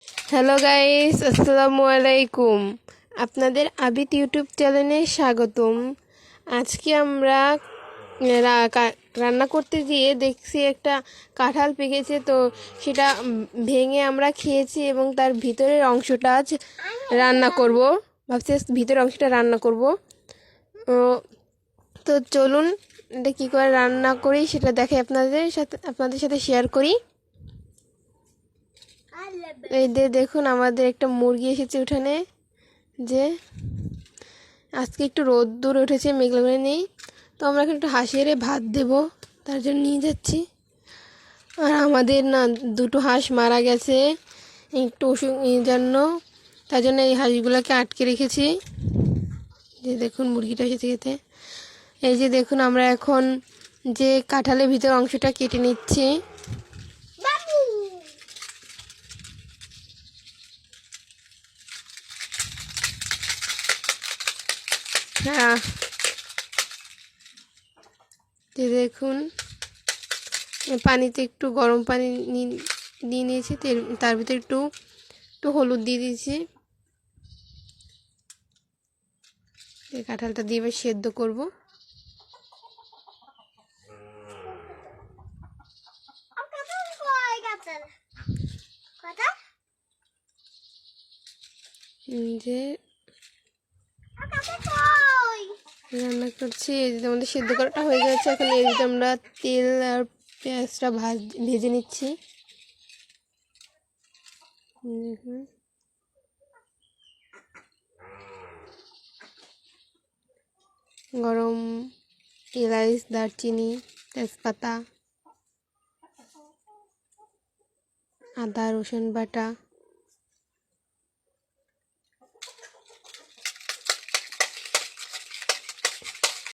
Hello guys, আসসালামু আলাইকুম। আপনাদের আবিদ ইউটিউব চ্যানেলে স্বাগতম। আজকে আমরা রান্না করতে গিয়ে দেখছি একটা কাঁঠাল পেকেছে, তো সেটা ভেঙে আমরা খেয়েছি এবং তার ভিতরের অংশটা আজ রান্না করব। ভাবছি ভিতরের অংশটা রান্না করব। তো চলুন এটা কী করে রান্না করি সেটা দেখে আপনাদের সাথে শেয়ার করি। এই দেখুন, আমাদের একটা মুরগি এসেছে উঠানে। যে আজকে একটু রোদ্দুর উঠেছে, মেঘলা করে নেই, তো আমরা একটু হাঁস এরে ভাত দেব, তার জন্য নিয়ে যাচ্ছি। আর আমাদের না দুটো হাঁস মারা গেছে একটু অসুখ জন্য, তার জন্য এই হাঁসগুলোকে আটকে রেখেছি। যে দেখুন মুরগিটা এসেছে খেতে। এই যে দেখুন, আমরা এখন যে কাঁঠালের ভিতর অংশটা কেটে নিচ্ছি। হ্যাঁ, যে দেখুন পানিতে একটু গরম পানি নিয়ে নিয়েছি, তার ভিতরে একটু একটু হলুদ দিয়ে দিয়েছি। এই কাঁঠালটা দিয়ে এবার সেদ্ধ করবো। যে রান্না করছি, এই যে আমাদের সেদ্ধ করাটা হয়ে গেছে। এখন এর ভিতরে আমরা তেল আর পেঁয়াজটা ভেজে নিচ্ছি। গরম এলাচ, দারচিনি, তেজপাতা, আদা রসুন বাটা,